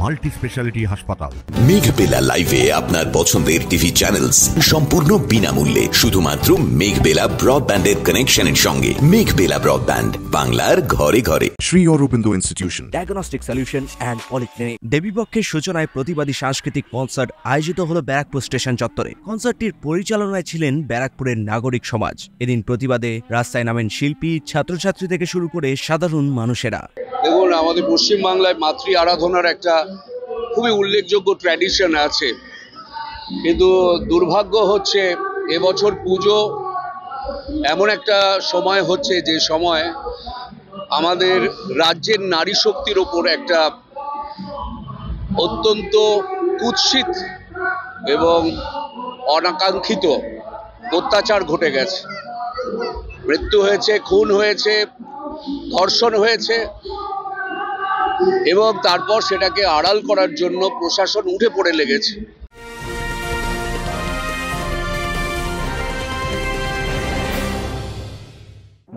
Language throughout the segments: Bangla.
মাল্টি স্পেশালিটি হাসপাতাল। মেঘবেলা লাইভে আপনার পছন্দের টিভি চ্যানেলস সম্পূর্ণ বিনামূল্যে, শুধুমাত্র মেঘবেলা ব্রডব্যান্ডের কানেকশনের সঙ্গে। মেঘবেলা ব্রডব্যান্ড, বাংলার ঘরে ঘরে। Shri Aurobindo institution, diagnostic solution and polyclinic. দেবীপক্ষের সূচনায় প্রতিবাদী সাংস্কৃতিক কনসার্ট আয়োজিত হলো ব্যারাকপুর স্টেশন চত্বরে। কনসার্টটির পরিচালনায় ছিলেন ব্যারাকপুরের নাগরিক সমাজ। এদিন প্রতিবাদে রাস্তায় নামেন শিল্পী, ছাত্রছাত্রী থেকে শুরু করে সাধারণ মানুষেরা। দেখুন, আমাদের পশ্চিমবাংলায় মাতৃ আরাধনার একটা খুবই উল্লেখযোগ্য ট্র্যাডিশন আছে, কিন্তু দুর্ভাগ্য হচ্ছে এবছর পুজো এমন একটা সময় হচ্ছে যে সময় আমাদের রাজ্যের নারী শক্তির ওপর একটা অত্যন্ত কুৎসিত এবং অনাকাঙ্ক্ষিত অত্যাচার ঘটে গেছে। মৃত্যু হয়েছে, খুন হয়েছে, ধর্ষণ হয়েছে, এবং তারপর সেটাকে আড়াল করার জন্য প্রশাসন উঠে পড়ে লেগেছে।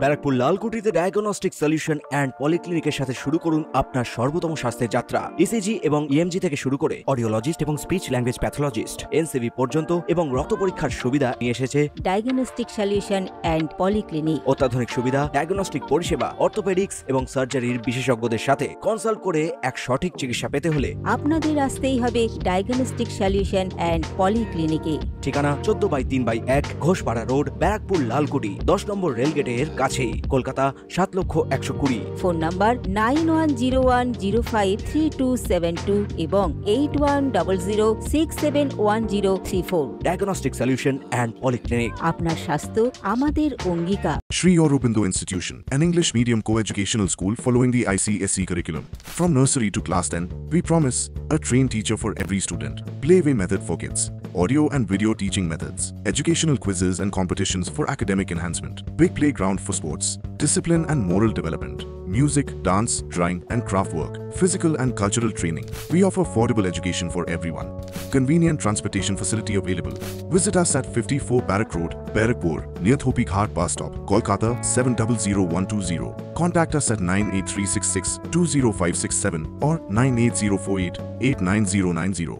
ব্যারাকপুর লালকুটিতে ডায়াগনস্টিক সলিউশন অ্যান্ড পলিক্লিনিকের সাথে শুরু করুন আপনার সর্বোত্তম স্বাস্থ্যের যাত্রা। ইসিজি এবং ইএমজি থেকে শুরু করে অডিওলজিস্ট এবং স্পিচ ল্যাঙ্গুয়েজ প্যাথোলজিস্ট, এনসিভি পর্যন্ত এবং রক্ত পরীক্ষার সুবিধা নিয়ে এসেছে ডায়াগনস্টিক সলিউশন অ্যান্ড পলিক্লিনিক। অত্যাধুনিক সুবিধা, ডায়াগনস্টিক পরিষেবা, অর্থোপেডিক্স এবং সার্জারির বিশেষজ্ঞদের সাথে কনসাল্ট করে এক সঠিক চিকিৎসা পেতে হলে আপনাদের আসতেই হবে ডায়াগনস্টিক সলিউশন অ্যান্ড পলিক্লিনিকে। ঠিকানা 14/3/1 ঘোষপাড়া রোড, ব্যারাকপুর লালকুটি, 10 নম্বর রেলগেটের কাছেই, কলকাতা 7,120,000। ফোন নাম্বার 9101053272 এবং 8100671034। Diagnostic solution and polyclinic. আপনার স্বাস্থ্য আমাদের অঙ্গীকার। Shri Aurobindo Institution, an English medium co-educational school following the ICSE curriculum. From nursery to class 10, we promise a trained teacher for every student. Playway method for kids, audio and video teaching methods, educational quizzes and competitions for academic enhancement, big playground for sports, discipline and moral development, music, dance, drawing and craft work, physical and cultural training. We offer affordable education for everyone. Convenient transportation facility available. Visit us at 54 Barrack Road, Barakpur, near Thopi Ghat bus stop, Kolkata 700120. Contact us at 98366-20567 or 98048-89090.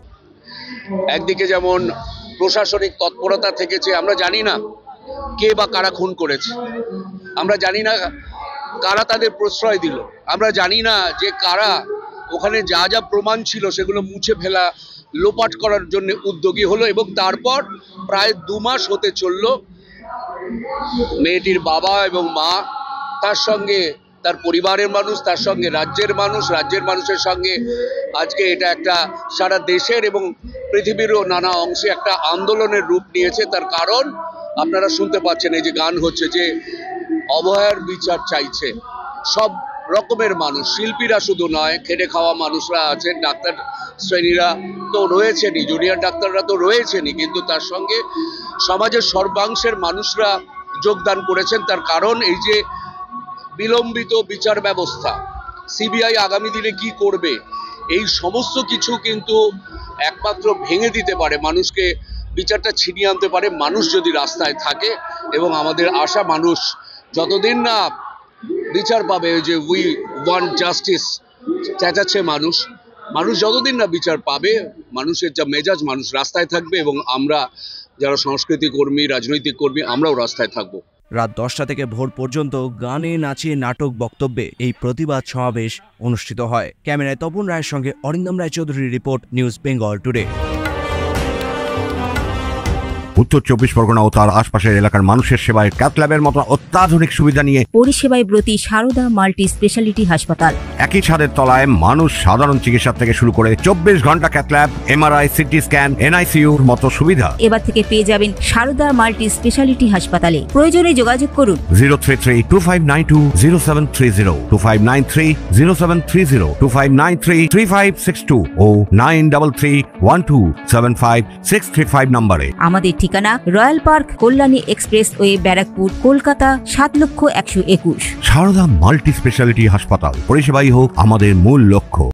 একদিকে যেমন প্রশাসনিক তৎপরতা থেকেছে, আমরা জানি না কে বা কারা খুন করেছে, আমরা জানি না কারা তাদের প্রশ্রয় দিল, আমরা জানি না যে কারা ওখানে যা যা প্রমাণ ছিল সেগুলো মুছে ফেলা, লোপাট করার জন্য উদ্যোগী হলো। এবং তারপর প্রায় 2 মাস হতে চলল, মেয়েটির বাবা এবং মা, তার সঙ্গে তার পরিবারের মানুষ, তার সঙ্গে রাজ্যের মানুষ, রাজ্যের মানুষের সঙ্গে আজকে এটা একটা সারা দেশের এবং পৃথিবীরও নানা অংশে একটা আন্দোলনের রূপ নিয়েছে। তার কারণ আপনারা শুনতে পাচ্ছেন, এই যে গান হচ্ছে, যে অভয়ার বিচার চাইছে সব রকমের মানুষ, শিল্পীরা শুধু নয়, খেটে খাওয়া মানুষরা আছেন, ডাক্তার শ্রেণীরা তো রয়েছেনই, জুনিয়র ডাক্তাররা তো রয়েছেনই, কিন্তু তার সঙ্গে সমাজের সর্বাংশের মানুষরা যোগদান করেছেন। তার কারণ এই যে বিলম্বিত বিচার ব্যবস্থা, সিবিআই আগামী দিনে কি করবে, এই সমস্ত কিছু কিন্তু একমাত্র ভেঙে দিতে পারে, মানুষকে বিচারটা ছিনিয়ে আনতে পারে মানুষ যদি রাস্তায় থাকে। এবং আমাদের আশা, মানুষ যতদিন না বিচার পাবে, যে উই ওয়ান্ট জাস্টিস চেঁচাচ্ছে মানুষ, মানুষ যতদিন না বিচার পাবে, মানুষের যা মেজাজ, মানুষ রাস্তায় থাকবে এবং আমরা যারা সংস্কৃতি কর্মী, রাজনৈতিক কর্মী, আমরাও রাস্তায় থাকবো। রাত 10টা থেকে ভোর পর্যন্ত গানে, নাচে, নাটক, বক্তব্যে এই প্রতিবাদ সমাবেশ অনুষ্ঠিত হয়। ক্যামেরায় তপন রায়ের সঙ্গে অরিন্দম রায়চৌধুরীর রিপোর্ট, নিউজ বেঙ্গল টুডে। উত্তর 24 পরগনা ও তার আশপাশের এলাকার মানুষের সেবায় ক্যাথ ল্যাবের মতো অত্যাধুনিক সুবিধা নিয়ে পরিষেবায় ব্রতী সারদা মাল্টি স্পেশালিটি হাসপাতাল। একই ছাদের তলায় মানুষ সাধারণ চিকিৎসা থেকে শুরু করে 24 ঘন্টা cath lab, MRI, CT scan, এনআইসিইউর মতো সুবিধা এবার থেকে পেয়ে যাবেন সারদা মাল্টি স্পেশালিটি হাসপাতালে। প্রয়োজনে যোগাযোগ করুন 033-2592-0730, 2593-0730, 2593-3562 ও 9331275635 নম্বরে। আমাদের ঠিকানা Royal Park, Kalyani expressway, Barrackpore, Kolkata 7,121,000। Sarada multi speciality হাসপাতাল, পরিষেবাই হোক আমাদের মূল লক্ষ্য।